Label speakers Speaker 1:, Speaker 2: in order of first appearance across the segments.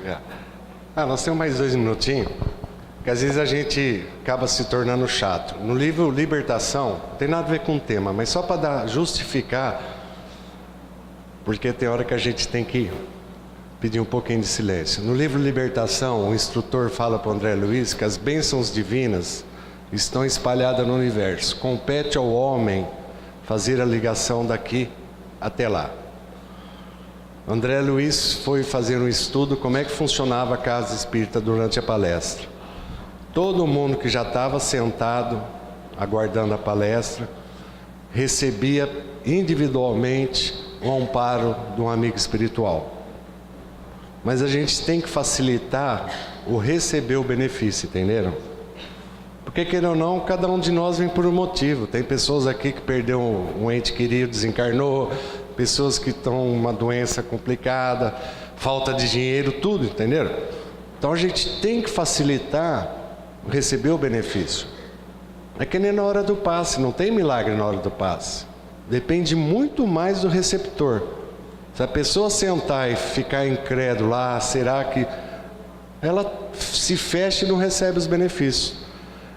Speaker 1: É. Nós temos mais 2 minutinhos, porque às vezes a gente acaba se tornando chato. No livro Libertação, não tem nada a ver com o tema, mas só para justificar, porque tem hora que a gente tem que pedir um pouquinho de silêncio. No livro Libertação, o instrutor fala para o André Luiz que as bênçãos divinas estão espalhadas no universo. Compete ao homem fazer a ligação daqui até lá. André Luiz foi fazer um estudo como é que funcionava a casa espírita durante a palestra. Todo mundo que já estava sentado, aguardando a palestra, recebia individualmente o amparo de um amigo espiritual. Mas a gente tem que facilitar o receber o benefício, entenderam? Porque, querendo ou não, cada um de nós vem por um motivo. Tem pessoas aqui que perdeu um ente querido, desencarnou, pessoas que estão com uma doença complicada, falta de dinheiro, tudo, entenderam? Então a gente tem que facilitar receber o benefício. É que nem na hora do passe, não tem milagre na hora do passe. Depende muito mais do receptor. Se a pessoa sentar e ficar incrédula, será que... ela se fecha e não recebe os benefícios.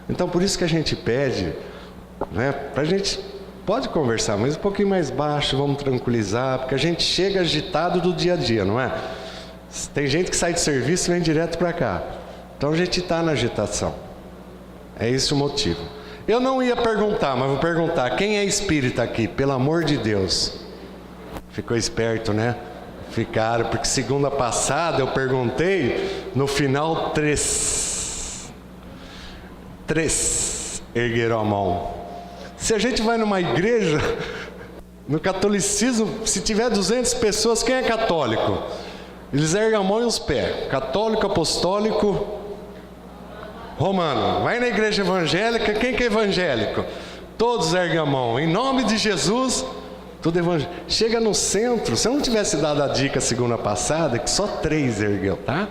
Speaker 1: Então por isso que a gente pede, né, pra gente... pode conversar, mas um pouquinho mais baixo, vamos tranquilizar, porque a gente chega agitado do dia a dia, não é? Tem gente que sai de serviço e vem direto para cá. Então a gente está na agitação. É esse o motivo. Eu não ia perguntar, mas vou perguntar: quem é espírita aqui? Pelo amor de Deus. Ficou esperto, né? Ficaram, porque segunda passada eu perguntei, no final 3 ergueram a mão. Se a gente vai numa igreja, no catolicismo, se tiver 200 pessoas, quem é católico? Eles erguem a mão e os pés. Católico, apostólico, romano. Vai na igreja evangélica, quem que é evangélico? Todos erguem a mão. Em nome de Jesus, tudo evangélico. Chega no centro, se eu não tivesse dado a dica segunda passada, que só 3 ergueu, tá?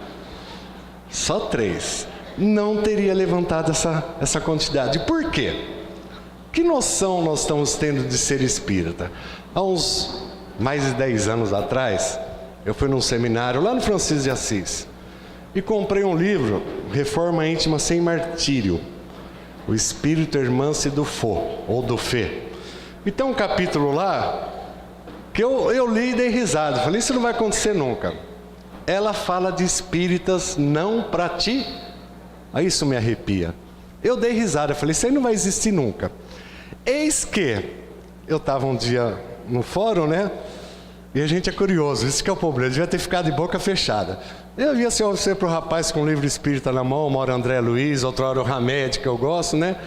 Speaker 1: Só 3. Não teria levantado essa quantidade. Por quê? Que noção nós estamos tendo de ser espírita? Há uns mais de 10 anos atrás, eu fui num seminário lá no Francisco de Assis e comprei um livro, Reforma Íntima Sem Martírio, O Espírito Hermance do Fô, ou do Fê. E tem um capítulo lá que eu li e dei risada. Falei, isso não vai acontecer nunca. Ela fala de espíritas não praticantes. Aí isso me arrepia. Eu dei risada, falei, isso aí não vai existir nunca. Eis que eu estava um dia no fórum, né? E a gente é curioso, isso que é o problema, devia ter ficado de boca fechada. Eu via você para o rapaz com um livro espírita na mão, uma hora André Luiz, outra hora o Hamed, que eu gosto, né?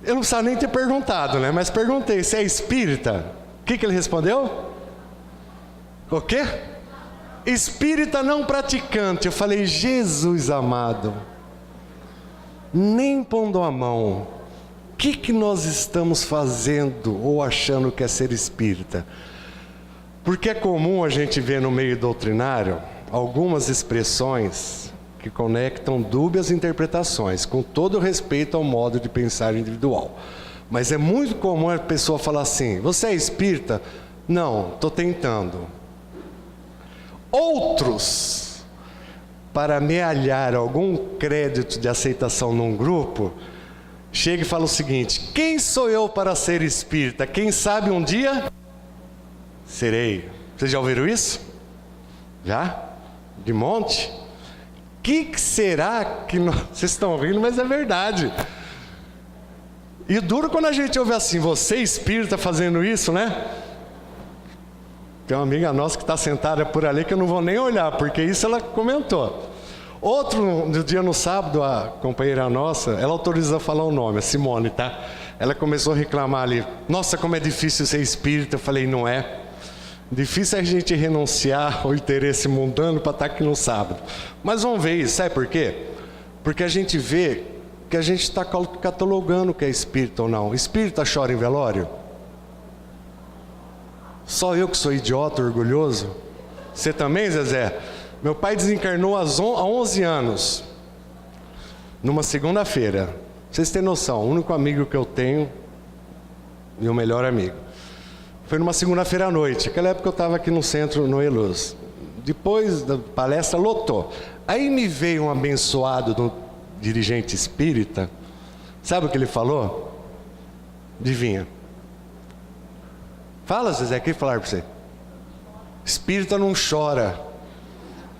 Speaker 1: Eu não precisava nem ter perguntado, né? Mas perguntei, você é espírita? O que ele respondeu? O quê? Espírita não praticante. Eu falei, Jesus amado, nem pondo a mão, o que nós estamos fazendo ou achando que é ser espírita? Porque é comum a gente ver no meio doutrinário algumas expressões que conectam dúbias interpretações, com todo respeito ao modo de pensar individual. Mas é muito comum a pessoa falar assim, você é espírita? Não, estou tentando. Outros, para amealhar algum crédito de aceitação num grupo, chega e fala o seguinte, quem sou eu para ser espírita? Quem sabe um dia serei. Vocês já ouviram isso? Já? De monte? O que será que nós... Vocês estão ouvindo, mas é verdade. E duro quando a gente ouve assim, você espírita fazendo isso, né? Tem uma amiga nossa que está sentada por ali que eu não vou nem olhar, porque isso ela comentou. Outro, no dia no sábado, a companheira nossa, ela autorizou a falar o nome, a Simone, tá? Ela começou a reclamar ali, nossa, como é difícil ser espírita. Eu falei, não é. Difícil é a gente renunciar ao interesse mundano para estar aqui no sábado. Mas vamos ver isso, sabe por quê? Porque a gente vê que a gente está catalogando o que é espírita ou não. Espírita chora em velório? Só eu que sou idiota, orgulhoso? Você também, Zezé? Meu pai desencarnou há 11 anos, numa segunda-feira. Vocês têm noção, o único amigo que eu tenho, meu melhor amigo. Foi numa segunda-feira à noite. Naquela época eu estava aqui no centro, no Eluz. Depois da palestra, lotou. Aí me veio um abençoado do dirigente espírita. Sabe o que ele falou? Adivinha? Fala, Zezé, o que falaram para você? Espírita não chora.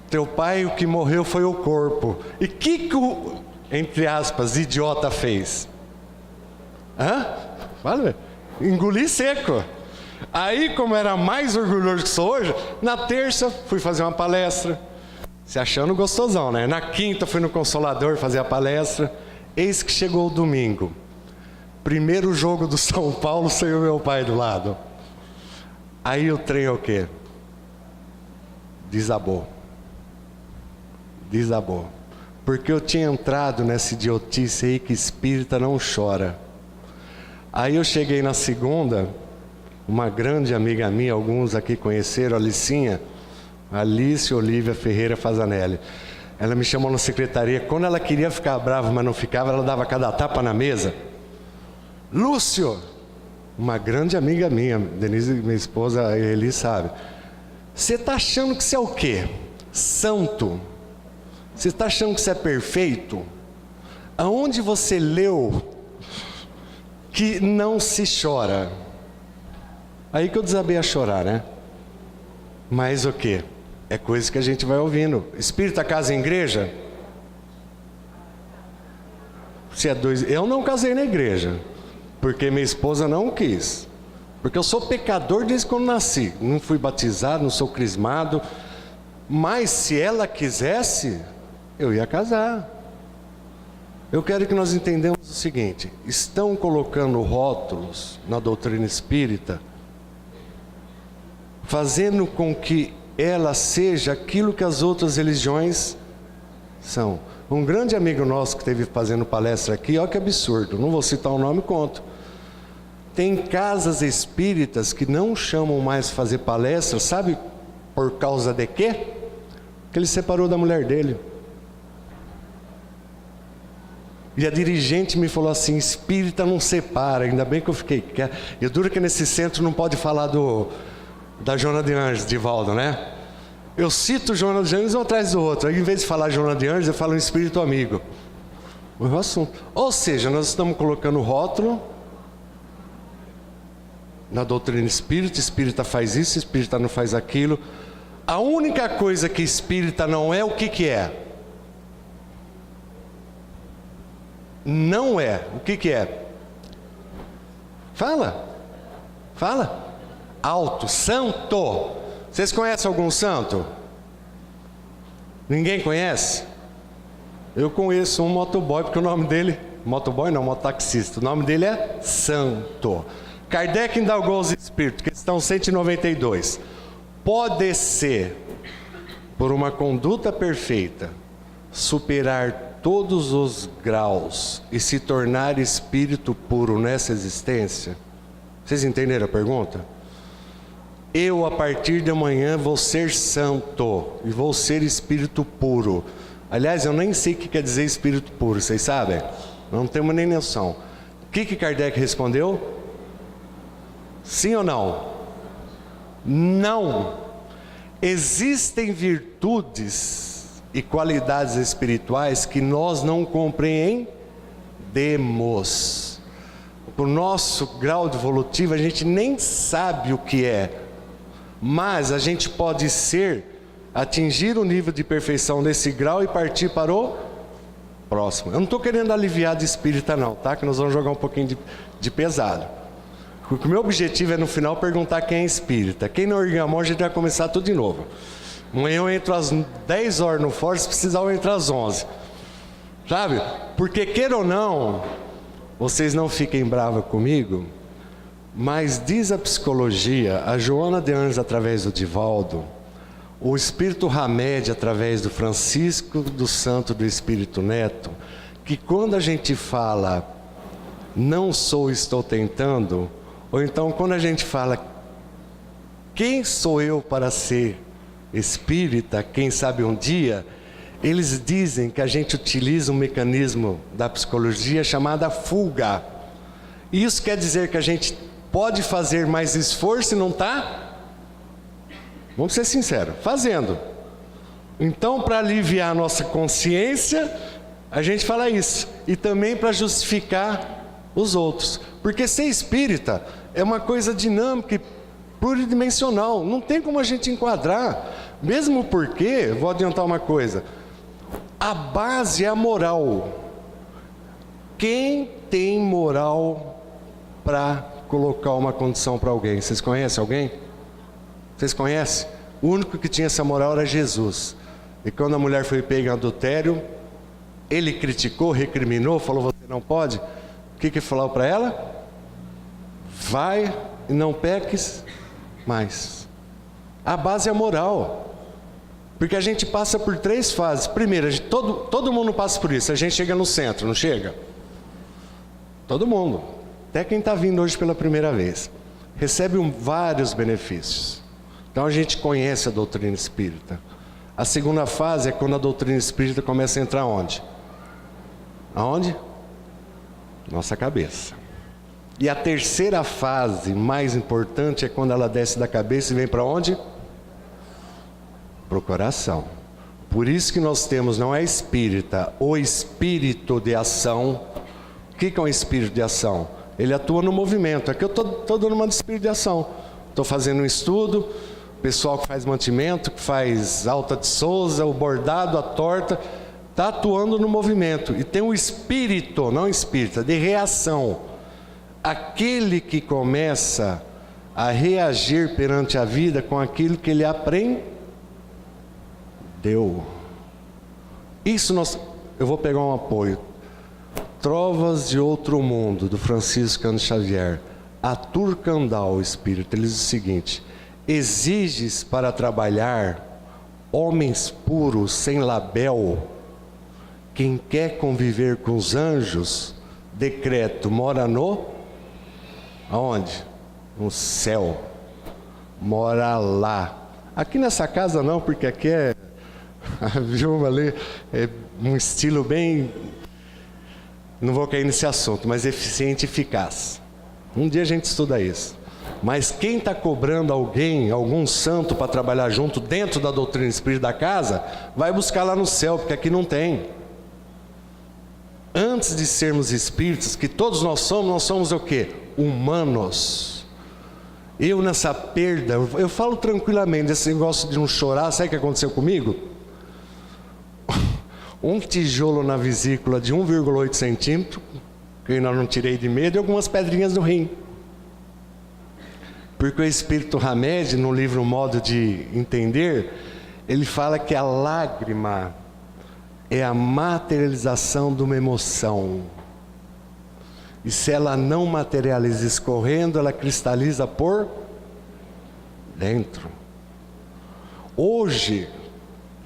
Speaker 1: Teu pai, o que morreu foi o corpo. E que o, entre aspas, idiota fez? Fala, engoli seco. Aí, como era mais orgulhoso que sou hoje, na terça fui fazer uma palestra, se achando gostosão, né? Na quinta fui no Consolador fazer a palestra. Eis que chegou o domingo. Primeiro jogo do São Paulo sem o meu pai do lado. Aí o trem é o quê? Desabou. Desabou. Porque eu tinha entrado nessa idiotice aí que espírita não chora. Aí eu cheguei na segunda, uma grande amiga minha, alguns aqui conheceram, a Alicinha, Alice Olívia Ferreira Fazanelli. Ela me chamou na secretaria, quando ela queria ficar brava, mas não ficava, ela dava cada tapa na mesa. Lúcio, uma grande amiga minha, Denise, minha esposa, a Eli sabe. Você está achando que você é o quê? Santo? Você está achando que você é perfeito? Aonde você leu que não se chora? Aí que eu desabei a chorar, né? Mas o quê? É coisa que a gente vai ouvindo. Espírita casa em igreja? Se é dois... Eu não casei na igreja, porque minha esposa não quis. Porque eu sou pecador desde quando nasci. Não fui batizado, não sou crismado. Mas se ela quisesse, eu ia casar. Eu quero que nós entendamos o seguinte: estão colocando rótulos na doutrina espírita, fazendo com que ela seja aquilo que as outras religiões são. Um grande amigo nosso que esteve fazendo palestra aqui, olha que absurdo, não vou citar o nome, conto. Tem casas espíritas que não chamam mais fazer palestra, sabe por causa de quê? Que ele separou da mulher dele. E a dirigente me falou assim: espírita não separa. Ainda bem que eu fiquei quieto. E duro que nesse centro não pode falar da Joana de Anjos, Divaldo, né? Eu cito Joana de Anjos um atrás do outro. Aí, em vez de falar Joana de Anjos, eu falo um espírito amigo. O assunto. Ou seja, nós estamos colocando rótulo na doutrina espírita. Espírita faz isso, espírita não faz aquilo. A única coisa que espírita não é, o que é? Não é. O que é? Fala. Fala. Alto. Santo. Vocês conhecem algum santo? Ninguém conhece? Eu conheço um motoboy, porque o nome dele... Motoboy não, mototaxista. O nome dele é Santo. Kardec indagou aos espíritos, questão 192. Pode ser, por uma conduta perfeita, superar todos os graus e se tornar espírito puro nessa existência? Vocês entenderam a pergunta? Eu, a partir de amanhã, vou ser santo e vou ser espírito puro. Aliás, eu nem sei o que quer dizer espírito puro, vocês sabem? Não temos nem noção. O que Kardec respondeu? Sim ou não? Não. Existem virtudes e qualidades espirituais que nós não compreendemos. Por nosso grau de evolutivo, a gente nem sabe o que é. Mas a gente pode atingir o nível de perfeição desse grau e partir para o próximo. Eu não estou querendo aliviar de espírita não, tá? Que nós vamos jogar um pouquinho de pesado. Porque o meu objetivo é no final perguntar quem é espírita. Quem não ergamou, a gente vai começar tudo de novo. Amanhã eu entro às 10 horas no fórum, se precisar eu entro às 11. Sabe? Porque queira ou não, vocês não fiquem bravos comigo, mas diz a psicologia, a Joana de Anjos através do Divaldo, o Espírito Hamed através do Francisco do Santo do Espírito Neto, que quando a gente fala não sou, estou tentando, ou então quando a gente fala quem sou eu para ser espírita, quem sabe um dia, eles dizem que a gente utiliza um mecanismo da psicologia chamada fuga. Isso quer dizer que a gente pode fazer mais esforço e não está, vamos ser sinceros, fazendo. Então, para aliviar a nossa consciência, a gente fala isso. E também para justificar os outros. Porque ser espírita é uma coisa dinâmica e pluridimensional. Não tem como a gente enquadrar. Mesmo porque, vou adiantar uma coisa, a base é a moral. Quem tem moral para colocar uma condição para alguém? Vocês conhecem alguém? Vocês conhecem? O único que tinha essa moral era Jesus. E quando a mulher foi pega em adultério, ele criticou, recriminou, falou: você não pode. O que falou para ela? Vai e não peques mais. A base é a moral. Porque a gente passa por 3 fases. Primeiro, todo mundo passa por isso. A gente chega no centro, não chega? Todo mundo. Até quem está vindo hoje pela primeira vez. Recebe vários benefícios. Então a gente conhece a doutrina espírita. A segunda fase é quando a doutrina espírita começa a entrar onde? Aonde? Nossa cabeça. E a terceira fase, mais importante, é quando ela desce da cabeça e vem para onde? Para o coração. Por isso que nós temos, não é espírita, o espírito de ação. O que é um espírito de ação? Ele atua no movimento. Aqui eu estou dando uma de espírito de ação. Estou fazendo um estudo, o pessoal que faz mantimento, que faz alta de Souza, o bordado, a torta, está atuando no movimento. E tem um espírito, não espírita, de reação. Aquele que começa a reagir perante a vida com aquilo que ele aprendeu. Isso eu vou pegar um apoio. Trovas de Outro Mundo, do Francisco Cândido Xavier. Arthur Kandal, o espírito, ele diz o seguinte: exiges para trabalhar homens puros, sem label. Quem quer conviver com os anjos, decreto, mora aonde? No céu. Mora lá. Aqui nessa casa não, porque aqui é a Vilma ali, é um estilo bem, não vou cair nesse assunto, mas eficiente e eficaz. Um dia a gente estuda isso. Mas quem está cobrando algum santo para trabalhar junto dentro da doutrina espírita da casa, vai buscar lá no céu, porque aqui não tem. Antes de sermos espíritos, que todos nós somos o quê? Humanos. Eu nessa perda, eu falo tranquilamente, esse negócio de não chorar, sabe o que aconteceu comigo? Um tijolo na vesícula de 1,8 centímetro, que eu ainda não tirei de medo, e algumas pedrinhas no rim. Porque o Espírito Hamed, no livro Modo de Entender, ele fala que a lágrima é a materialização de uma emoção. E se ela não materializa escorrendo, ela cristaliza por dentro. Hoje,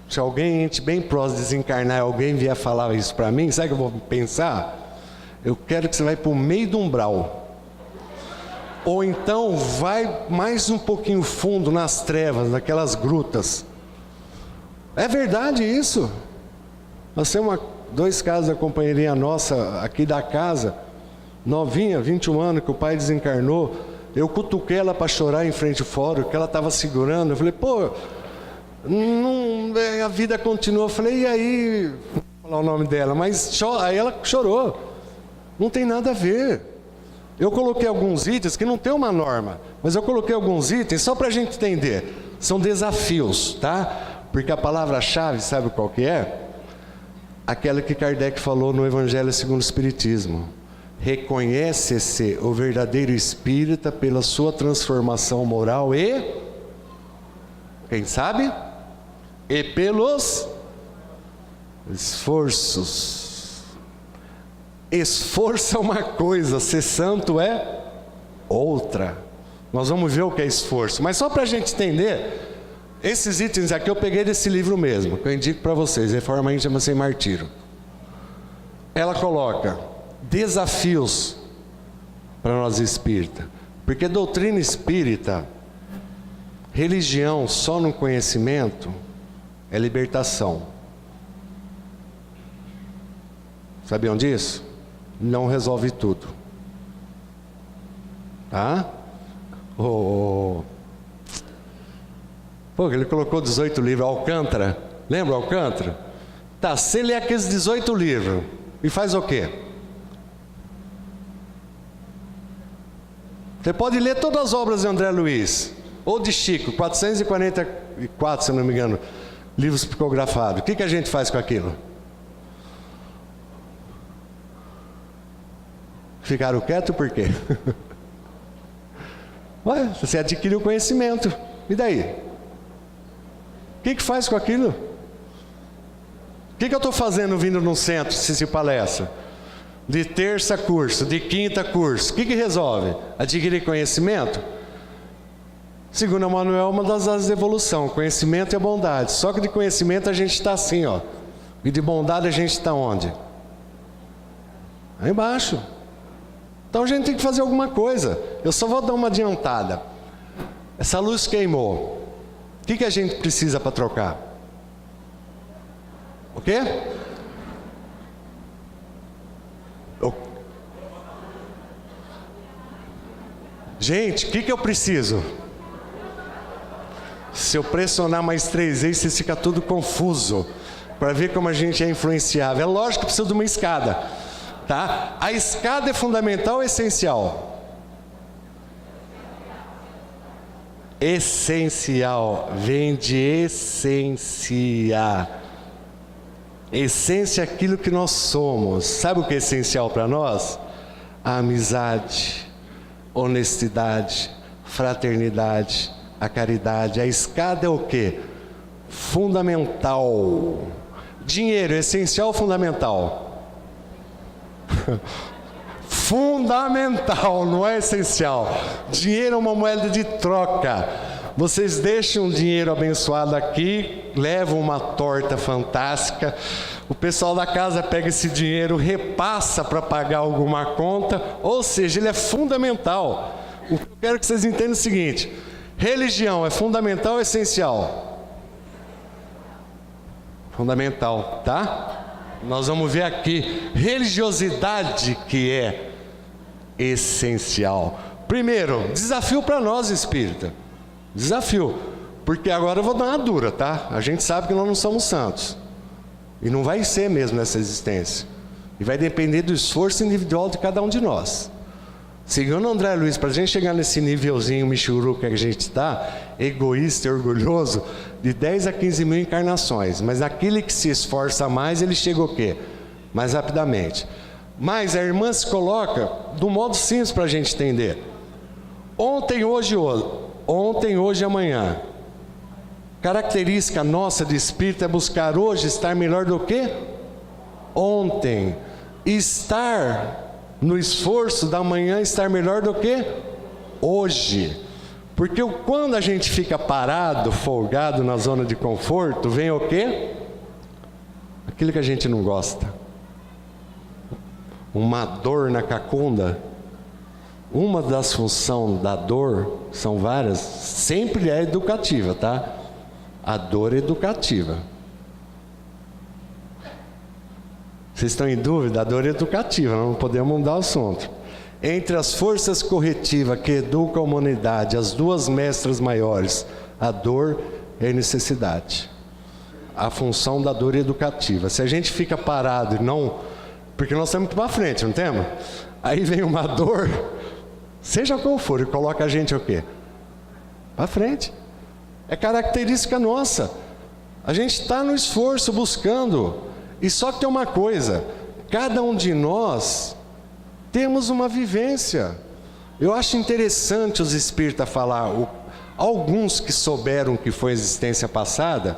Speaker 1: se alguém, gente bem próximo desencarnar, alguém vier falar isso para mim, sabe o que eu vou pensar? Eu quero que você vá para o meio do umbral. Ou então vai mais um pouquinho fundo nas trevas, naquelas grutas. É verdade isso. Nós temos 2 casos da companheirinha nossa aqui da casa, novinha, 21 anos, que o pai desencarnou. Eu cutuquei ela para chorar em frente ao fórum, que ela estava segurando. Eu falei, pô, não, a vida continua. Eu falei, e aí? Vou falar o nome dela, mas aí ela chorou. Não tem nada a ver. Eu coloquei alguns itens que não tem uma norma, mas eu coloquei alguns itens só para a gente entender. São desafios, tá? Porque a palavra-chave, sabe qual que é? Aquela que Kardec falou no Evangelho segundo o Espiritismo. Reconhece-se o verdadeiro espírita pela sua transformação moral e, quem sabe? E pelos esforços. Esforço é uma coisa, ser santo é outra. Nós vamos ver o que é esforço. Mas só para a gente entender, esses itens aqui eu peguei desse livro mesmo, que eu indico para vocês, Reforma Íntima Sem Martírio. Ela coloca desafios para nós espíritas. Porque doutrina espírita, religião só no conhecimento, é libertação. Sabiam disso? Não resolve tudo. Tá? Pô, ele colocou 18 livros, Alcântara, Lembra o Alcântara? Tá, você lê aqueles 18 livros e faz o quê? Você pode ler todas as obras de André Luiz, ou de Chico, 444, se não me engano, livros psicografados. O que a gente faz com aquilo? Ficaram quietos por quê? Ué, você adquiriu conhecimento, e daí? O que faz com aquilo? O que eu estou fazendo vindo num centro, se palestra? De terça curso, de quinta curso. O que resolve? Adquirir conhecimento? Segundo Emmanuel, uma das áreas de evolução, conhecimento e bondade. Só que de conhecimento a gente está assim, ó. E de bondade a gente está onde? Aí embaixo. Então a gente tem que fazer alguma coisa. Eu só vou dar uma adiantada. Essa luz queimou. O que a gente precisa para trocar? O quê? Gente, o que eu preciso? Se eu pressionar mais 3 vezes, você fica tudo confuso. Para ver como a gente é influenciável. É lógico que precisa de uma escada. Tá? A escada é fundamental ou essencial? Essencial. Vem de essência. Essência é aquilo que nós somos. Sabe o que é essencial para nós? A amizade, honestidade, fraternidade, a caridade. A escada é o quê? Fundamental. Dinheiro, essencial ou fundamental? Fundamental, não é essencial. Dinheiro é uma moeda de troca. Vocês deixam o dinheiro abençoado aqui, levam uma torta fantástica, o pessoal da casa pega esse dinheiro, repassa para pagar alguma conta, ou seja, ele é fundamental. O que eu quero que vocês entendam é o seguinte: religião é fundamental ou essencial? Fundamental, tá? Nós vamos ver aqui, religiosidade que é essencial. Primeiro, desafio para nós espírita. Desafio, porque agora eu vou dar uma dura, tá? A gente sabe que nós não somos santos. E não vai ser mesmo nessa existência. E vai depender do esforço individual de cada um de nós. Segundo André Luiz, para a gente chegar nesse nívelzinho michuru que a gente está, egoísta e orgulhoso, de 10 a 15 mil encarnações. Mas aquele que se esforça mais, ele chega o quê? Mais rapidamente. Mas a irmã se coloca do modo simples para a gente entender. Ontem, hoje e amanhã. Característica nossa de espírito é buscar hoje estar melhor do que ontem. Estar no esforço da manhã, estar melhor do que hoje. Porque quando a gente fica parado, folgado na zona de conforto, vem o quê? Aquilo que a gente não gosta. Uma dor na cacunda. Uma das funções da dor, são várias, sempre é educativa, tá? A dor é educativa. Vocês estão em dúvida? A dor é educativa, não podemos mudar o assunto. Entre as forças corretivas que educam a humanidade, as duas mestras maiores, a dor e a necessidade. A função da dor é educativa. Se a gente fica parado e não... Porque nós estamos para frente, não temos? Aí vem uma dor, seja qual for, e coloca a gente o quê? Para frente. É característica nossa. A gente está no esforço, buscando. E só que tem uma coisa, cada um de nós temos uma vivência. Eu acho interessante os espíritas falar, alguns que souberam que foi a existência passada,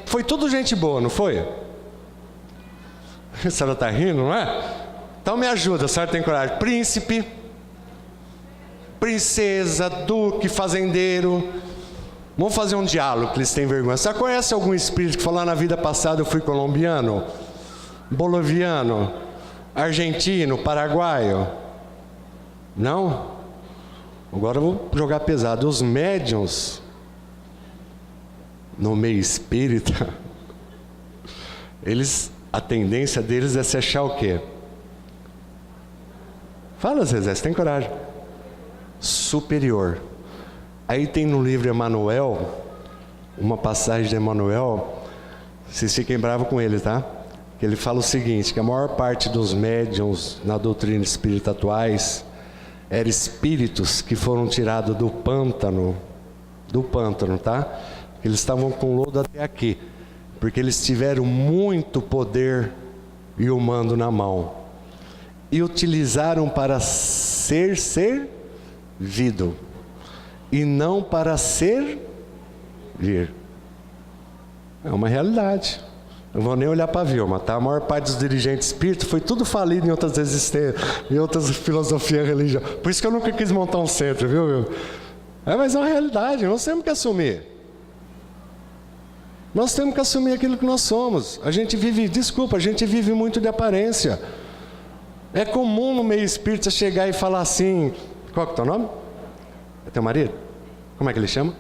Speaker 1: foi tudo gente boa, não foi? A senhora está rindo, não é? Então me ajuda, a senhora tem coragem. Príncipe, princesa, duque, fazendeiro. Vamos fazer um diálogo, que eles têm vergonha. Você conhece algum espírito que falou: na vida passada eu fui colombiano, boliviano, argentino, paraguaio? Não? Agora eu vou jogar pesado. Os médiuns, no meio espírita, a tendência deles é se achar o quê? Fala, Zezé, você tem coragem. Superior. Aí tem no livro Emmanuel, uma passagem de Emmanuel, Vocês fiquem bravos com ele, tá? Que ele fala o seguinte, que a maior parte dos médiuns na doutrina espírita atuais eram espíritos que foram tirados do pântano, tá? Eles estavam com lodo até aqui, porque eles tiveram muito poder e o mando na mão, e utilizaram para ser servido, e não para servir. É uma realidade. Não vou nem olhar para a Vilma, tá? A maior parte dos dirigentes espíritas foi tudo falido em outras existências, em outras filosofias religiosas. Por isso que eu nunca quis montar um centro, viu? Mas é uma realidade, nós temos que assumir. Nós temos que assumir aquilo que nós somos. A gente vive muito de aparência. É comum no meio espírita chegar e falar assim, qual que é o teu nome? É teu marido? Como é que ele chama?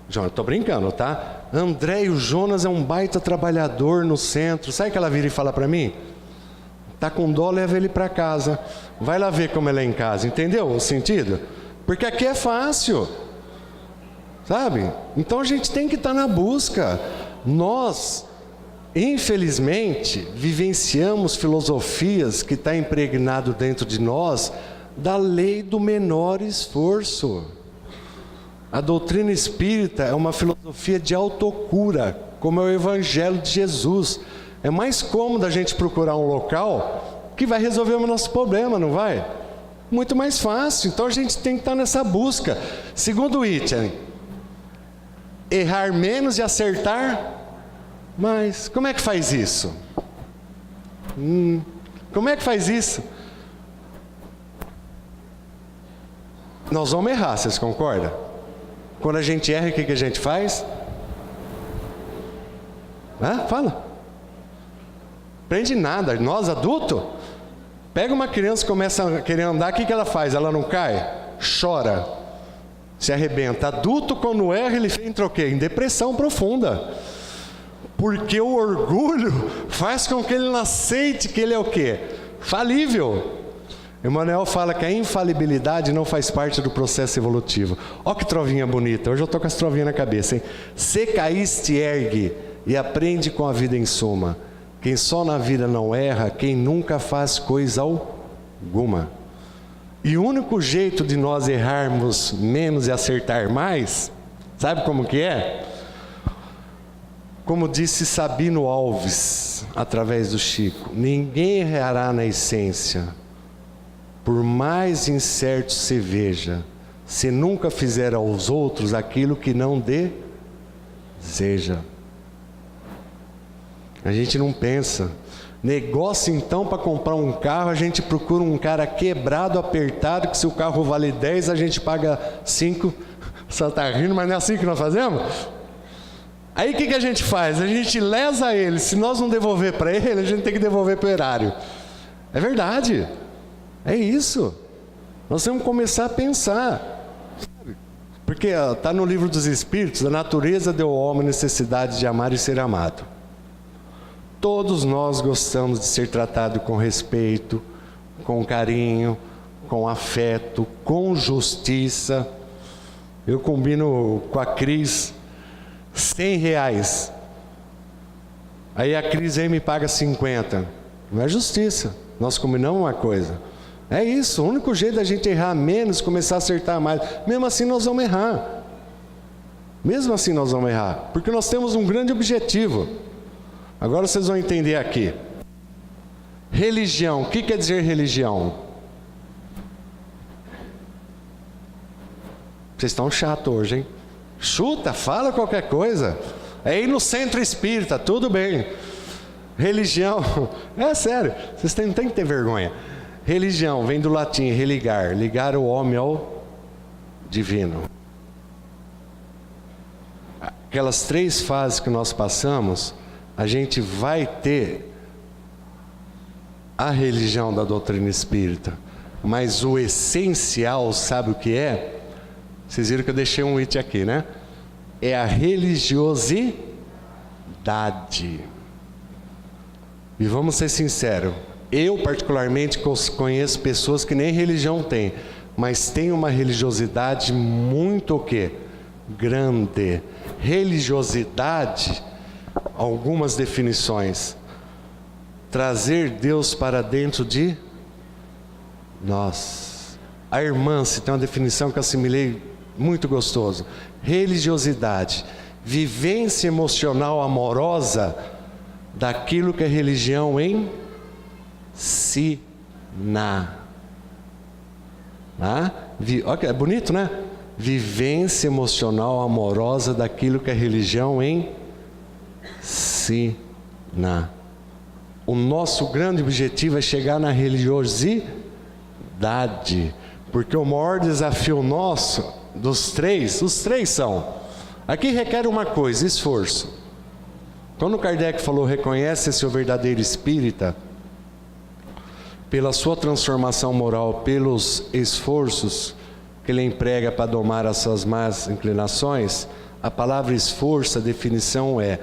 Speaker 1: Jonas, estou brincando, tá? André e o Jonas é um baita trabalhador no centro. Sabe o que ela vira e fala para mim? Tá com dó, leva ele para casa. Vai lá ver como ele é em casa. Entendeu o sentido? Porque aqui é fácil. Sabe? Então a gente tem que estar na busca. Nós, infelizmente, vivenciamos filosofias que está impregnado dentro de nós da lei do menor esforço. A doutrina espírita é uma filosofia de autocura, como é o Evangelho de Jesus. É mais cômodo a gente procurar um local que vai resolver o nosso problema, não vai? Muito mais fácil. Então a gente tem que estar nessa busca. Segundo o Itchen, errar menos e acertar mais. Como é que faz isso? Como é que faz isso? Nós vamos errar, vocês concordam? Quando a gente erra, o que a gente faz? Fala. Aprende nada. Nós, adultos, pega uma criança e começa a querer andar, o que ela faz? Ela não cai? Chora. Se arrebenta. Adulto, quando erra, ele entra o quê? Em depressão profunda. Porque o orgulho faz com que ele não aceite que ele é o quê? Falível. Emmanuel fala que a infalibilidade não faz parte do processo evolutivo. Ó que trovinha bonita, hoje eu estou com as trovinhas na cabeça, hein? Se caíste, ergue e aprende com a vida em suma. Quem só na vida não erra, quem nunca faz coisa alguma. E o único jeito de nós errarmos menos e acertar mais, sabe como que é? Como disse Sabino Alves, através do Chico, ninguém errará na essência. Por mais incerto se veja, se nunca fizer aos outros aquilo que não deseja. A gente não pensa. Negócio então para comprar um carro, a gente procura um cara quebrado, apertado, que se o carro vale 10, a gente paga 5. Você está rindo, mas não é assim que nós fazemos? Aí o que a gente faz? A gente lesa ele. Se nós não devolver para ele, a gente tem que devolver para o erário. É verdade. É isso. Nós temos que começar a pensar. Porque está no livro dos Espíritos, a natureza deu ao homem a necessidade de amar e ser amado. Todos nós gostamos de ser tratados com respeito, com carinho, com afeto, com justiça. Eu combino com a Cris R$100. Aí a Cris aí me paga 50. Não é justiça. Nós combinamos uma coisa. É isso, o único jeito da gente errar menos, começar a acertar mais. Mesmo assim nós vamos errar. Mesmo assim nós vamos errar. Porque nós temos um grande objetivo. Agora vocês vão entender aqui. Religião, o que quer dizer religião? Vocês estão chatos hoje, hein? Chuta, fala qualquer coisa. É ir no centro espírita, tudo bem. Religião, é sério, vocês não têm que ter vergonha. Religião vem do latim religar, ligar o homem ao divino. Aquelas 3 fases que nós passamos, a gente vai ter a religião da doutrina espírita, mas o essencial, sabe o que é? Vocês viram que eu deixei um it aqui, né? É a religiosidade. E vamos ser sinceros, eu particularmente conheço pessoas que nem religião têm, mas tem uma religiosidade muito o quê? Grande. Religiosidade algumas definições. Trazer Deus para dentro de nós. A irmã-se tem uma definição que eu assimilei muito gostoso. Religiosidade, vivência emocional amorosa daquilo que a religião ensina. Olha, é bonito, né? Vivência emocional amorosa daquilo que a religião ensina. O nosso grande objetivo é chegar na religiosidade, porque o maior desafio nosso, os três são, aqui requer uma coisa, esforço. Quando Kardec falou, reconhece-se o verdadeiro espírita, pela sua transformação moral, pelos esforços que ele emprega para domar as suas más inclinações, a palavra esforço, a definição é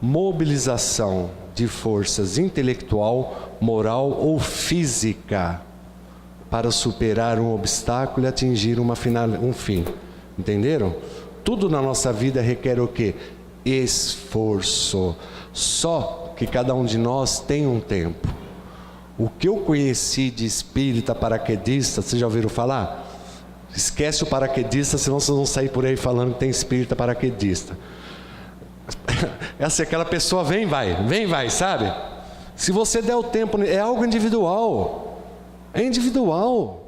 Speaker 1: mobilização de forças intelectual, moral ou física para superar um obstáculo e atingir um fim. Entenderam? Tudo na nossa vida requer o quê? Esforço. Só que cada um de nós tem um tempo. O que eu conheci de espírita paraquedista, vocês já ouviram falar? Esquece o paraquedista, senão vocês vão sair por aí falando que tem espírita paraquedista. Essa é aquela pessoa vem vai, sabe? Se você der o tempo, é algo individual. É individual.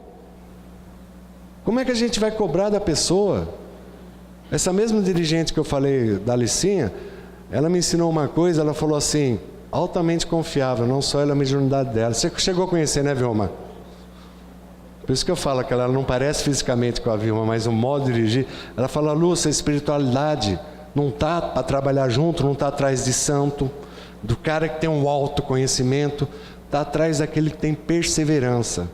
Speaker 1: Como é que a gente vai cobrar da pessoa? Essa mesma dirigente que eu falei da Alicinha, ela me ensinou uma coisa, ela falou assim, altamente confiável, não só ela, a mediunidade dela. Você chegou a conhecer, né, Vilma? Por isso que eu falo que ela não parece fisicamente com a Vilma, mas o modo de dirigir. Ela fala, Lúcia, a espiritualidade não está para trabalhar junto, não está atrás de santo, do cara que tem um autoconhecimento, está atrás daquele que tem perseverança.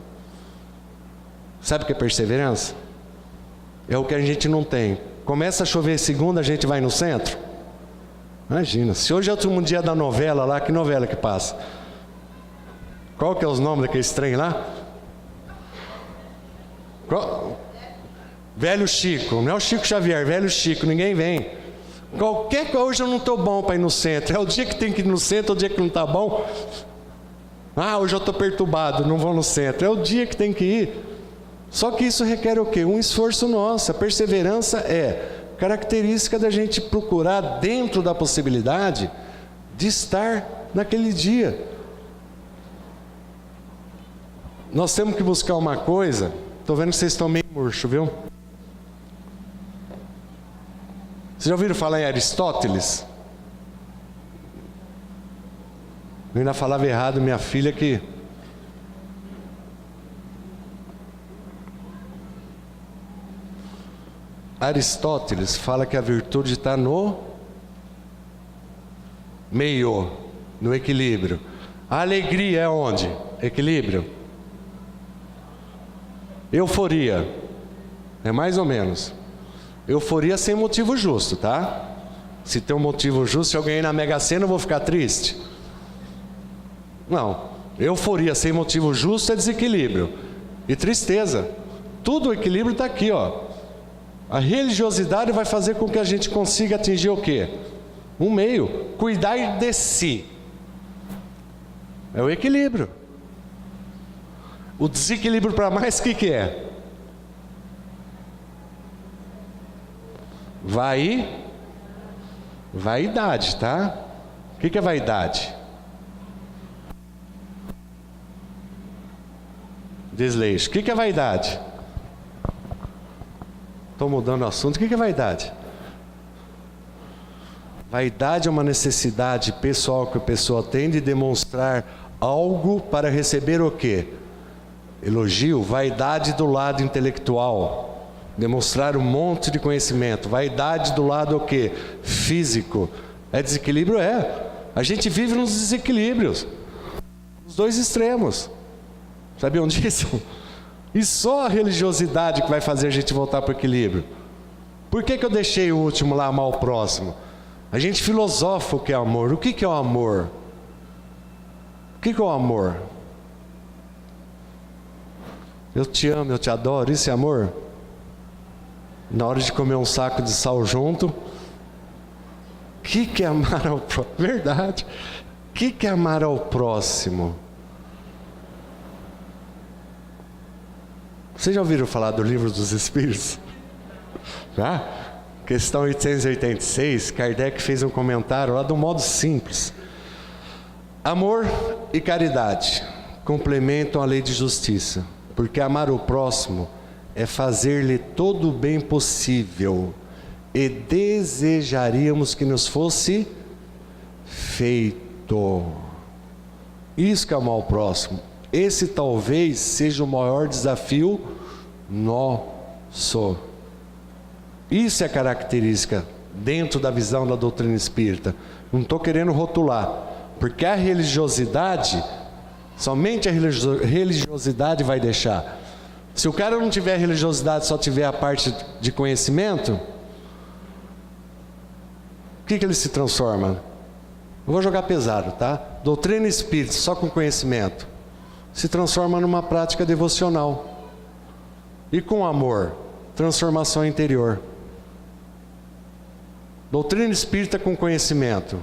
Speaker 1: Sabe o que é perseverança? É o que a gente não tem. Começa a chover segunda, a gente vai no centro? Imagina, se hoje é o último dia da novela lá, que novela que passa? Qual que é os nomes daqueles trem lá? Velho Chico, não é o Chico Xavier, Velho Chico, ninguém vem. Qualquer coisa, hoje eu não estou bom para ir no centro. É o dia que tem que ir no centro, é o dia que não está bom. Hoje eu estou perturbado, não vou no centro. É o dia que tem que ir. Só que isso requer o quê? Um esforço nosso. A perseverança é característica da gente procurar dentro da possibilidade de estar naquele dia. Nós temos que buscar uma coisa. Estou vendo que vocês estão meio murcho, viu? Vocês já ouviram falar em Aristóteles? Eu ainda falava errado, minha filha que... Aristóteles fala que a virtude está no meio, no equilíbrio. A alegria é onde? Equilíbrio. Euforia. É mais ou menos. Euforia sem motivo justo, tá? Se tem um motivo justo, se eu ganhei na Mega Sena, eu vou ficar triste? Não. Euforia sem motivo justo é desequilíbrio. E tristeza. Tudo o equilíbrio está aqui, ó. A religiosidade vai fazer com que a gente consiga atingir o quê? Um meio. Cuidar de si. É o equilíbrio. O desequilíbrio para mais, o que é? Vaidade, tá? O que é vaidade? Desleixo. O que é vaidade? Estou mudando o assunto. O que é vaidade? Vaidade é uma necessidade pessoal que a pessoa tem de demonstrar algo para receber o quê? Elogio. Vaidade do lado intelectual. Demonstrar um monte de conhecimento. Vaidade do lado o quê? Físico. É desequilíbrio? É. A gente vive nos desequilíbrios. Os dois extremos. Sabiam disso? E só a religiosidade que vai fazer a gente voltar para o equilíbrio. Por que eu deixei o último lá, amar o próximo? A gente filosofa o que é amor. O que é o amor? O que é o amor? Eu te amo, eu te adoro, isso é amor? Na hora de comer um saco de sal junto, que é amar ao próximo? Verdade. O que é amar ao próximo? Vocês já ouviram falar do Livro dos Espíritos? Já? Questão 886, Kardec fez um comentário lá de um modo simples. Amor e caridade complementam a lei de justiça, porque amar o próximo é fazer-lhe todo o bem possível e desejaríamos que nos fosse feito. Isso que é amar o próximo. Esse talvez seja o maior desafio nosso. Isso é característica dentro da visão da doutrina espírita. Não estou querendo rotular, porque a religiosidade, somente a religiosidade vai deixar. Se o cara não tiver religiosidade, só tiver a parte de conhecimento, o que ele se transforma? Eu vou jogar pesado, tá? Doutrina espírita só com conhecimento se transforma numa prática devocional. E com amor, transformação interior. Doutrina espírita com conhecimento,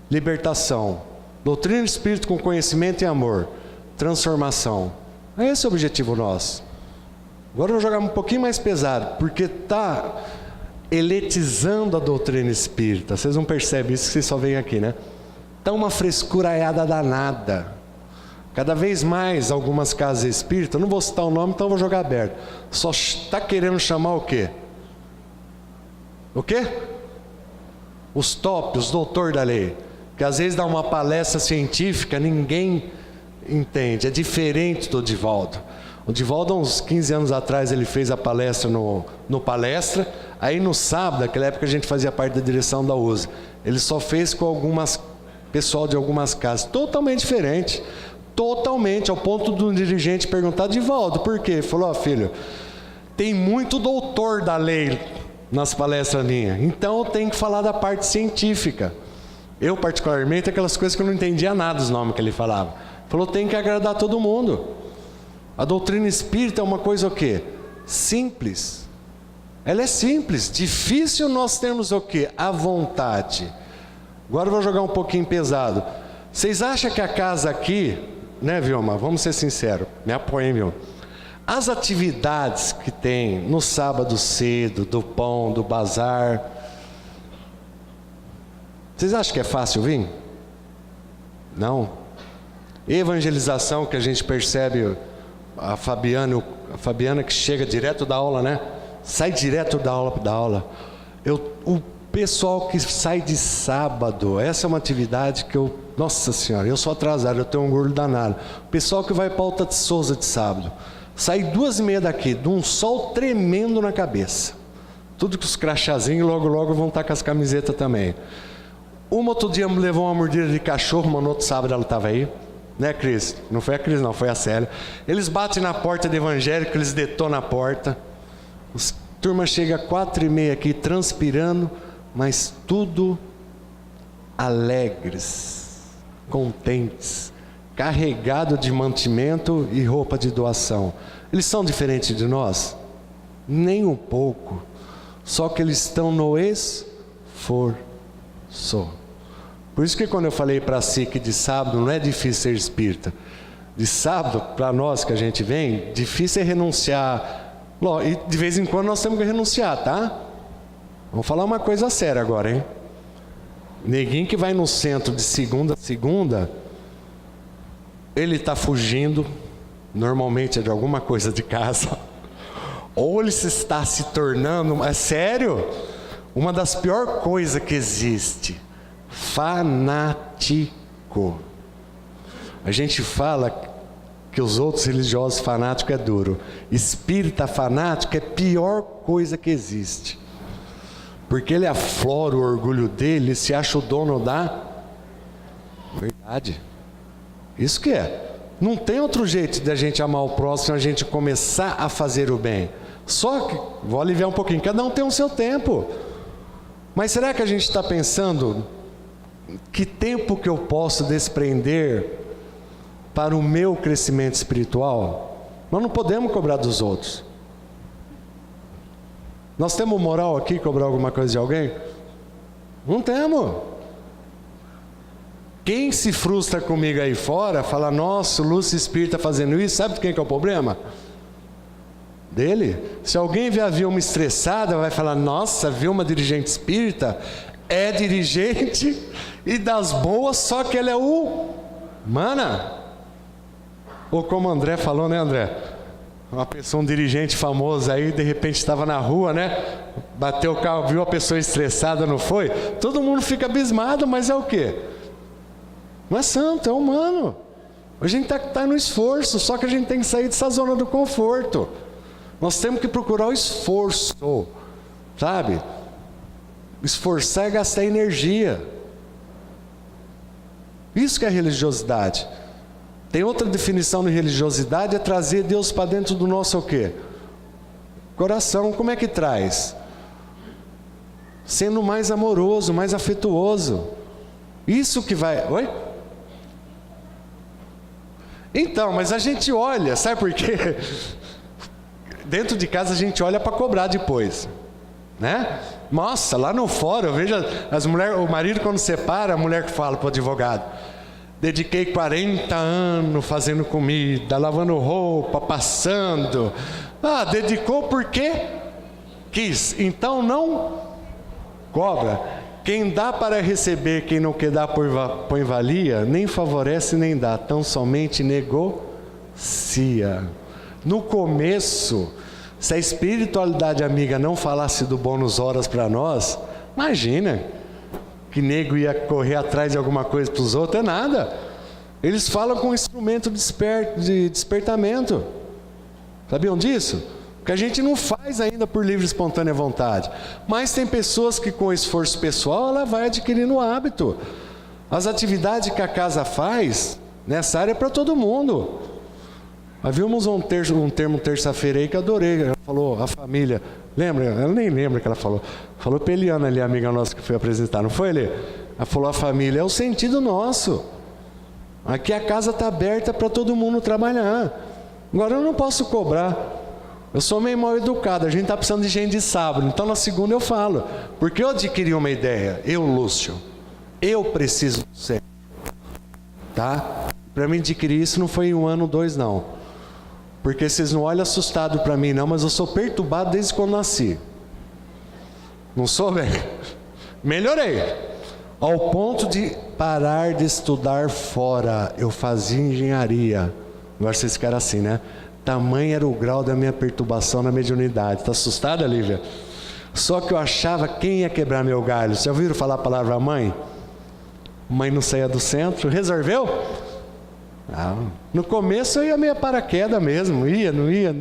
Speaker 1: libertação. Doutrina espírita com conhecimento e amor, transformação. Esse é o objetivo nosso. Agora eu vou jogar um pouquinho mais pesado, porque está eletizando a doutrina espírita. Vocês não percebem isso, que vocês só veem aqui, né? Está uma frescuraiada danada. Cada vez mais algumas casas espíritas, não vou citar o nome, então vou jogar aberto. Só está querendo chamar o quê? O quê? Os top, os doutor da lei. Que às vezes dá uma palestra científica, ninguém entende. É diferente do Divaldo. O Divaldo, há uns 15 anos atrás, ele fez a palestra no Palestra. Aí no sábado, naquela época a gente fazia parte da direção da USA. Ele só fez com pessoal de algumas casas. Totalmente diferente. Totalmente, ao ponto do dirigente perguntar: Divaldo, por quê? Ele falou: filho, tem muito doutor da lei nas palestras minhas, então eu tenho que falar da parte científica. Eu, particularmente, aquelas coisas que eu não entendia nada dos nomes que ele falava. Ele falou: tem que agradar todo mundo. A doutrina espírita é uma coisa o quê? Simples. Ela é simples. Difícil nós termos o quê? A vontade. Agora eu vou jogar um pouquinho pesado. Vocês acham que a casa aqui, né, Vilma? Vamos ser sinceros. Me apoiem, Vilma. As atividades que tem no sábado cedo, do pão, do bazar, vocês acham que é fácil vir? Não. Evangelização, que a gente percebe a Fabiana que chega direto da aula, né? Sai direto da aula. O pessoal que sai de sábado, essa é uma atividade que nossa senhora, eu sou atrasado, eu tenho um orgulho danado. O pessoal que vai para Alta de Souza de sábado, sai 2h30 daqui, de um sol tremendo na cabeça. Tudo com os crachazinhos, logo vão estar com as camisetas também. Uma outro dia me levou uma mordida de cachorro, mas no outro sábado ela estava aí. Né, Cris? Não foi a Cris, não, foi a Célia. Eles batem na porta do evangélico, eles detonam a porta. Os turma chega 4h30 aqui, transpirando, mas tudo alegres, contentes, carregado de mantimento e roupa de doação. Eles são diferentes de nós? Nem um pouco. Só que eles estão no esforço. Por isso que quando eu falei para si que de sábado não é difícil ser espírita. De sábado, para nós que a gente vem, difícil é renunciar. E de vez em quando nós temos que renunciar, tá? Vamos falar uma coisa séria agora, hein? Neguinho que vai no centro de segunda a segunda, ele está fugindo, normalmente é de alguma coisa de casa, ou ele está se tornando, é sério, uma das piores coisas que existe, fanático. A gente fala que os outros religiosos fanáticos é duro. Espírita fanático é a pior coisa que existe. Porque ele aflora o orgulho dele e se acha o dono da verdade. Isso que é. Não tem outro jeito de a gente amar o próximo, a gente começar a fazer o bem. Só que, vou aliviar um pouquinho, cada um tem o seu tempo. Mas será que a gente está pensando que tempo que eu posso desprender para o meu crescimento espiritual? Nós não podemos cobrar dos outros. Nós temos moral aqui cobrar alguma coisa de alguém? Não temos. Quem se frustra comigo aí fora, fala, nossa, o Lúcio Espírita fazendo isso, sabe de quem que é o problema? Dele. Se alguém vê a Vilma estressada, vai falar, nossa, Vilma dirigente espírita, é dirigente e das boas, só que ela é humana. Ou como o André falou, né, André? Uma pessoa, um dirigente famoso aí, de repente estava na rua, né? Bateu o carro, viu a pessoa estressada, não foi? Todo mundo fica abismado, mas é o quê? Não é santo, é humano. A gente tá no esforço, só que a gente tem que sair dessa zona do conforto. Nós temos que procurar o esforço, sabe? Esforçar é gastar energia. Isso que é religiosidade. Tem outra definição de religiosidade, é trazer Deus para dentro do nosso o quê? Coração. Como é que traz? Sendo mais amoroso, mais afetuoso. Isso que vai... Oi? Então, mas a gente olha, sabe por quê? Dentro de casa a gente olha para cobrar depois, né? Nossa, lá no fórum eu vejo as mulheres, o marido quando separa, a mulher que fala para o advogado, dediquei 40 anos fazendo comida, lavando roupa, passando. Ah, dedicou porque quis, então não cobra. Quem dá para receber, quem não quer dar põe valia, nem favorece nem dá, tão somente negocia. No começo, se a espiritualidade amiga não falasse do bônus horas para nós, imagina que nego ia correr atrás de alguma coisa para os outros, é nada. Eles falam com um instrumento de despertamento. Sabiam disso? Que a gente não faz ainda por livre e espontânea vontade. Mas tem pessoas que com esforço pessoal, ela vai adquirindo o hábito. As atividades que a casa faz, nessa área é para todo mundo. Havíamos um termo terça-feira aí que eu adorei. Ela falou, a família. Lembra? Ela nem lembra que ela falou. Falou para Eliana ali, a amiga nossa que foi apresentar, não foi, Eli? Ela falou, a família é o sentido nosso. Aqui a casa está aberta para todo mundo trabalhar. Agora eu não posso cobrar. Eu sou meio mal educado, a gente está precisando de gente de sábado. Então na segunda eu falo. Porque eu adquiri uma ideia. Eu, Lúcio, eu preciso do centro. Tá? Para mim adquirir isso não foi em 1 ano, 2 não. Porque vocês não olham assustado para mim não, mas eu sou perturbado desde quando nasci. Não sou, velho? Melhorei. Ao ponto de parar de estudar fora. Eu fazia engenharia. Agora vocês ficaram assim, né? Tamanho era o grau da minha perturbação na mediunidade. Está assustada, Lívia? Só que eu achava quem ia quebrar meu galho. Vocês ouviram falar a palavra mãe? Mãe não saía do centro. Resolveu? Não. No começo eu ia meio paraquedas mesmo. Não ia.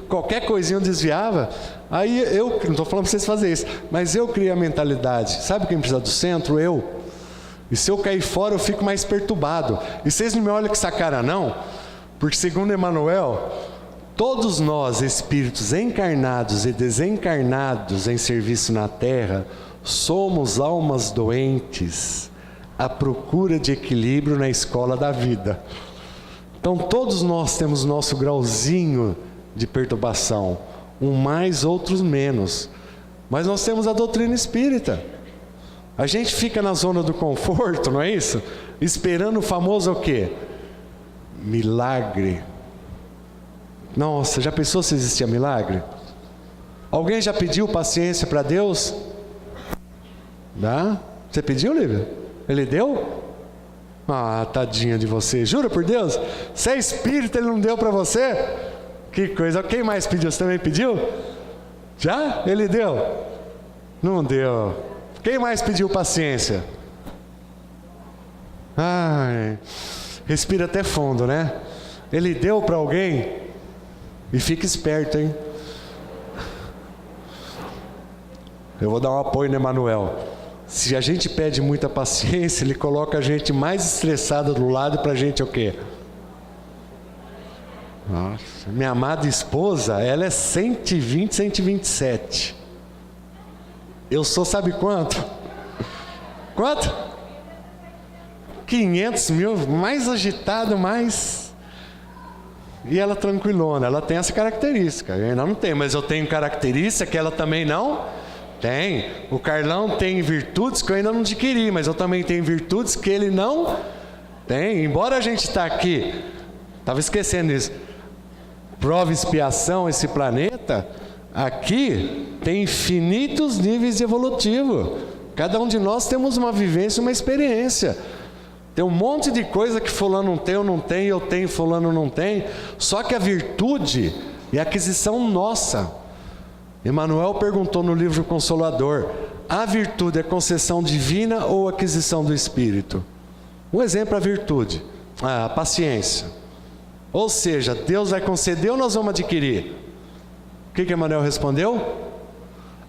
Speaker 1: Qualquer coisinha eu desviava. Aí eu, não estou falando para vocês fazerem isso, mas eu criei a mentalidade. Sabe quem precisa do centro? Eu. E se eu cair fora eu fico mais perturbado. E vocês não me olham com essa cara não? Porque segundo Emmanuel, todos nós, espíritos encarnados e desencarnados em serviço na Terra, somos almas doentes à procura de equilíbrio na escola da vida. Então todos nós temos nosso grauzinho de perturbação, um mais, outros menos. Mas nós temos a doutrina espírita. A gente fica na zona do conforto, não é isso? Esperando o famoso o quê? Milagre. Nossa, já pensou se existia milagre? Alguém já pediu paciência para Deus? Dá? Você pediu, Lívia? Ele deu? Ah, tadinha de você. Jura por Deus? Você é espírita, ele não deu para você? Que coisa. Quem mais pediu? Você também pediu? Já? Ele deu? Não deu. Quem mais pediu paciência? Ai... Respira até fundo, né? Ele deu para alguém? E fica esperto, hein? Eu vou dar um apoio no Emmanuel. Se a gente pede muita paciência, ele coloca a gente mais estressada do lado para a gente o quê? Nossa, minha amada esposa, ela é 120, 127. Eu sou sabe quanto? Quanto? 500 mil, mais agitado, mais... E ela tranquilona, ela tem essa característica. Eu ainda não tenho, mas eu tenho característica que ela também não Tem. O Carlão tem virtudes que eu ainda não adquiri, mas eu também tenho virtudes que ele não tem. Embora a gente está aqui, estava esquecendo isso, prova e expiação, esse planeta, aqui tem infinitos níveis evolutivos. Cada um de nós temos uma vivência, uma experiência. Tem um monte de coisa que fulano não tem, eu tenho, fulano não tem. Só que a virtude é aquisição nossa. Emmanuel perguntou no livro Consolador: a virtude é concessão divina ou aquisição do Espírito? Um exemplo é a virtude, a paciência. Ou seja, Deus vai conceder ou nós vamos adquirir? O que Emmanuel respondeu?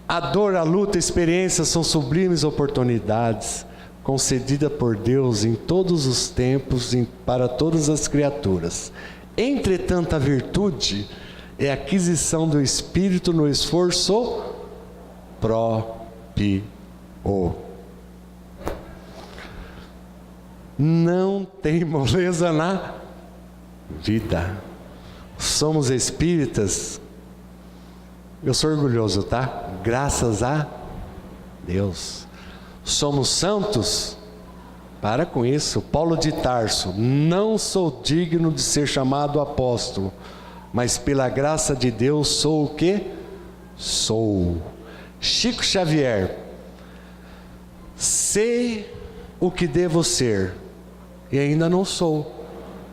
Speaker 1: A dor, a luta, a experiência são sublimes oportunidades concedidas por Deus em todos os tempos para todas as criaturas. Entretanto, a virtude é a aquisição do Espírito no esforço próprio. Não tem moleza na vida. Somos espíritas. Eu sou orgulhoso, tá? Graças a Deus. Somos santos? Para com isso. Paulo de Tarso: não sou digno de ser chamado apóstolo, mas pela graça de Deus sou o que? Sou. Chico Xavier: sei o que devo ser e ainda não sou,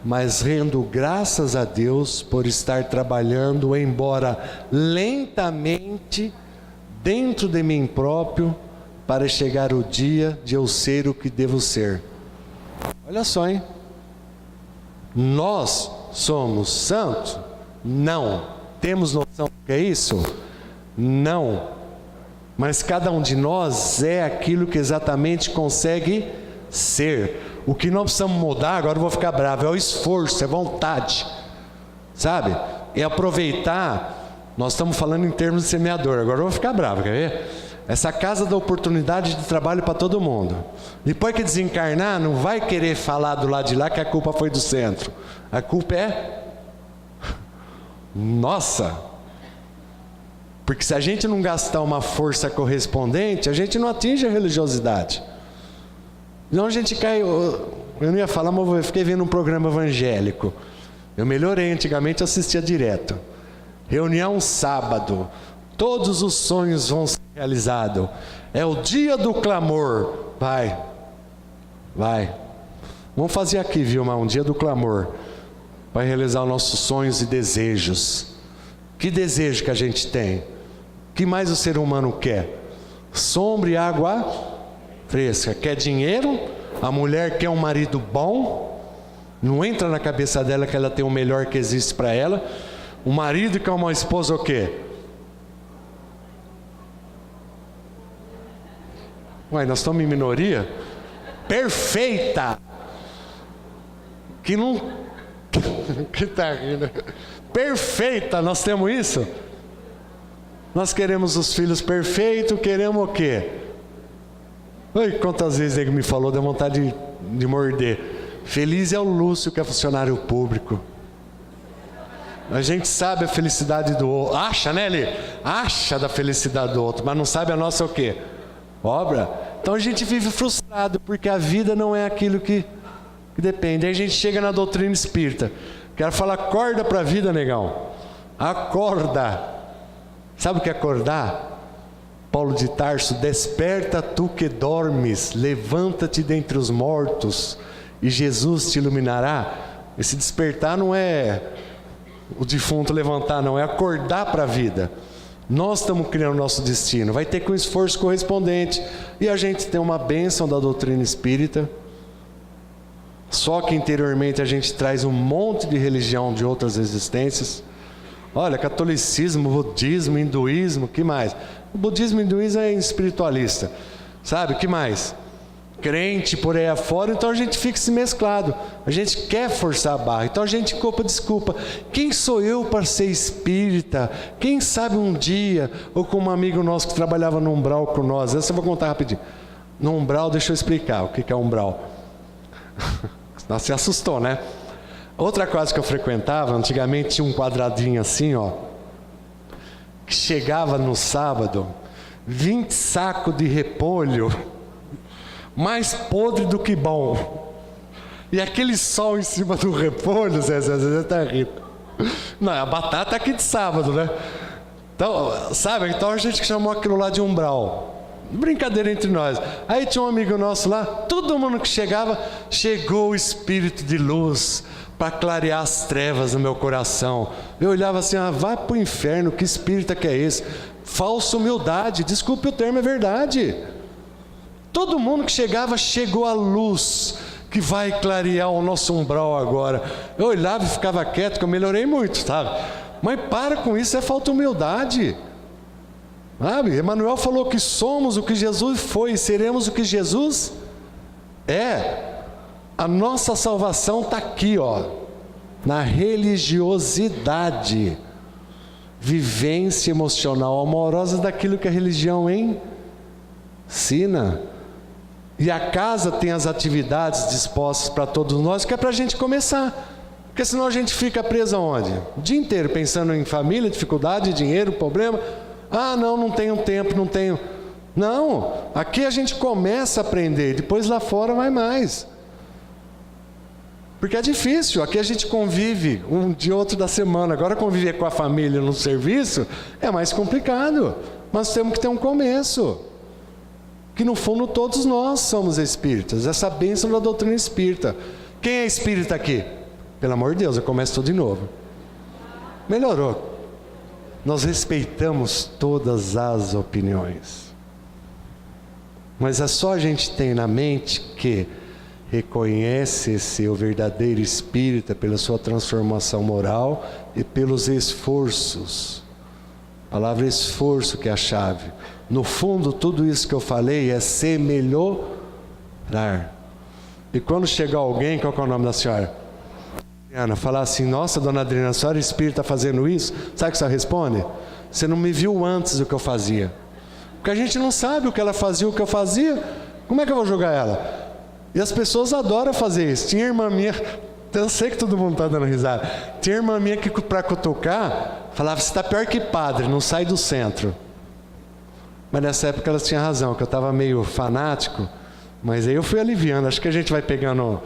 Speaker 1: mas rendo graças a Deus por estar trabalhando, embora lentamente, dentro de mim próprio, para chegar o dia de eu ser o que devo ser. Olha só, hein? Nós somos santos? Não. Temos noção do que é isso? Não. Mas cada um de nós é aquilo que exatamente consegue ser. O que nós precisamos mudar, agora eu vou ficar bravo, é o esforço, é vontade, sabe? É aproveitar. Nós estamos falando em termos de semeador, agora eu vou ficar bravo, quer ver? Essa casa dá oportunidade de trabalho para todo mundo. Depois que desencarnar, não vai querer falar do lado de lá que a culpa foi do centro. A culpa é nossa. Porque se a gente não gastar uma força correspondente, a gente não atinge a religiosidade. Então a gente cai. Eu não ia falar, mas eu fiquei vendo um programa evangélico. Eu melhorei, antigamente assistia direto. Reunião sábado. Todos os sonhos vão ser realizados. É o dia do clamor. Vai. Vamos fazer aqui, Vilma, um dia do clamor. Vai realizar os nossos sonhos e desejos. Que desejo que a gente tem? O que mais o ser humano quer? Sombra e água fresca. Quer dinheiro? A mulher quer um marido bom. Não entra na cabeça dela que ela tem o melhor que existe para ela. O marido quer uma esposa o quê? Ué, nós estamos em minoria? Perfeita! Que não... que tá rindo? Perfeita, nós temos isso? Nós queremos os filhos perfeitos, queremos o quê? Oi, quantas vezes ele me falou, deu vontade de morder. Feliz é o Lúcio, que é funcionário público. A gente sabe a felicidade do outro. Acha, né, Eli? Acha da felicidade do outro, mas não sabe a nossa o quê? Obra. Então a gente vive frustrado, porque a vida não é aquilo que depende. Aí a gente chega na doutrina espírita. Quero falar, acorda para a vida, negão. Acorda. Sabe o que é acordar? Paulo de Tarso: desperta tu que dormes, levanta-te dentre os mortos, e Jesus te iluminará. Esse despertar não é o defunto levantar, não, é acordar para a vida. Nós estamos criando o nosso destino, vai ter que um esforço correspondente, e a gente tem uma bênção da doutrina espírita. Só que interiormente a gente traz um monte de religião de outras existências. Olha, catolicismo, budismo, hinduísmo, que mais? O budismo e o hinduísmo é espiritualista, sabe? Que mais? Crente por aí afora, então a gente fica se mesclado. A gente quer forçar a barra, então a gente culpa, desculpa. Quem sou eu para ser espírita? Quem sabe um dia, ou com um amigo nosso que trabalhava no umbral com nós, essa eu vou contar rapidinho. No umbral, deixa eu explicar o que é umbral. Nossa, se assustou, né? Outra coisa que eu frequentava, antigamente tinha um quadradinho assim, ó, que chegava no sábado, 20 sacos de repolho, mais podre do que bom. E aquele sol em cima do repolho, Zé tá rindo. Não, a batata aqui de sábado, né? Então, sabe? Então a gente chamou aquilo lá de umbral. Brincadeira entre nós. Aí tinha um amigo nosso lá, todo mundo que chegava, chegou o Espírito de luz para clarear as trevas no meu coração. Eu olhava assim, vai pro inferno, que espírito que é esse? Falsa humildade, desculpe o termo, é verdade. Todo mundo que chegava, chegou a luz que vai clarear o nosso umbral agora. Eu olhava e ficava quieto, que eu melhorei muito, sabe? Mas para com isso, é falta de humildade. Sabe? Emmanuel falou que somos o que Jesus foi e seremos o que Jesus é. A nossa salvação está aqui, ó, na religiosidade, vivência emocional amorosa daquilo que a religião ensina. E a casa tem as atividades dispostas para todos nós, que é para a gente começar. Porque senão a gente fica preso aonde? O dia inteiro pensando em família, dificuldade, dinheiro, problema. Não tenho tempo, não tenho. Não, aqui a gente começa a aprender, depois lá fora vai mais. Porque é difícil, aqui a gente convive um de outro da semana. Agora conviver com a família no serviço é mais complicado. Mas temos que ter um começo. Que no fundo todos nós somos espíritas. Essa bênção da doutrina espírita. Quem é espírita aqui? Pelo amor de Deus, eu começo tudo de novo. Melhorou. Nós respeitamos todas as opiniões. Mas é só a gente ter na mente que reconhece-se o verdadeiro espírita pela sua transformação moral e pelos esforços. A palavra esforço que é a chave. No fundo, tudo isso que eu falei é se melhorar. E quando chegar alguém, qual que é o nome da senhora? Adriana, falar assim, nossa, dona Adriana, a senhora espírita fazendo isso? Sabe o que você responde? Você não me viu antes do que eu fazia. Porque a gente não sabe o que ela fazia, o que eu fazia. Como é que eu vou julgar ela? E as pessoas adoram fazer isso. Tinha irmã minha, eu sei que todo mundo está dando risada. Tinha irmã minha que para cutucar, falava, você está pior que padre, não sai do centro. Mas nessa época ela tinha razão, que eu estava meio fanático. Mas aí eu fui aliviando, acho que a gente vai pegando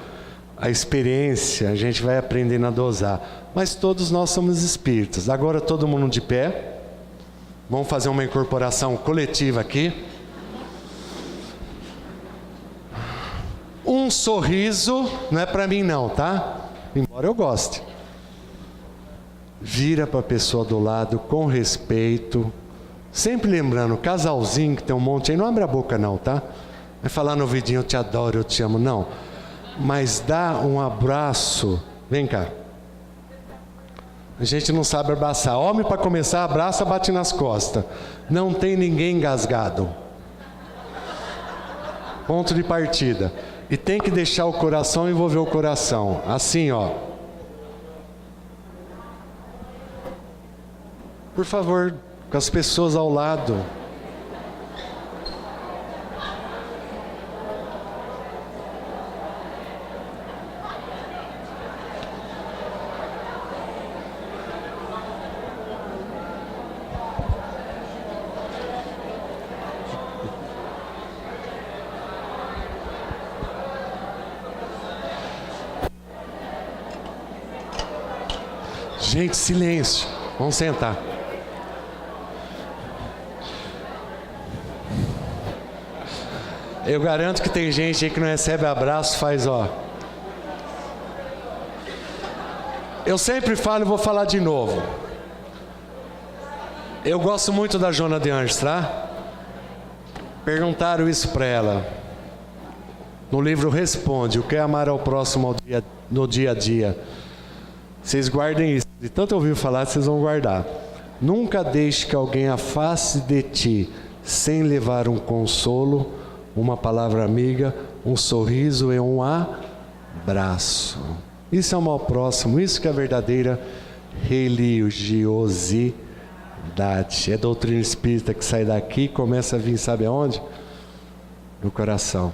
Speaker 1: a experiência, a gente vai aprendendo a dosar. Mas todos nós somos espíritas. Agora todo mundo de pé. Vamos fazer uma incorporação coletiva aqui. Um sorriso, não é para mim não, tá? Embora eu goste. Vira para a pessoa do lado com respeito. Sempre lembrando, casalzinho que tem um monte aí, não abre a boca não, tá? Vai falar no ouvidinho, eu te adoro, eu te amo, não. Mas dá um abraço. Vem cá. A gente não sabe abraçar. Homem, para começar, abraça, bate nas costas. Não tem ninguém engasgado. Ponto de partida. E tem que deixar o coração envolver o coração. Assim, ó. Por favor, com as pessoas ao lado. Gente, silêncio. Vamos sentar. Eu garanto que tem gente aí que não recebe abraço, faz ó. Eu sempre falo e vou falar de novo. Eu gosto muito da Joana de Anjos, tá? Perguntaram isso para ela. No livro Responde, o que é amar ao próximo no dia a dia. Vocês guardem isso. De tanto ouvir falar, vocês vão guardar. Nunca deixe que alguém afaste de ti sem levar um consolo, uma palavra amiga, um sorriso e um abraço. Isso é amor ao próximo, isso que é a verdadeira religiosidade. É doutrina espírita que sai daqui e começa a vir, sabe aonde? No coração.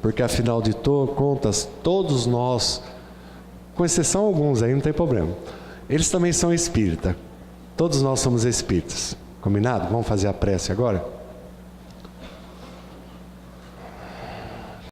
Speaker 1: Porque afinal de contas, todos nós, com exceção alguns aí, não tem problema, eles também são espírita. Todos nós somos espíritas. Combinado? Vamos fazer a prece agora?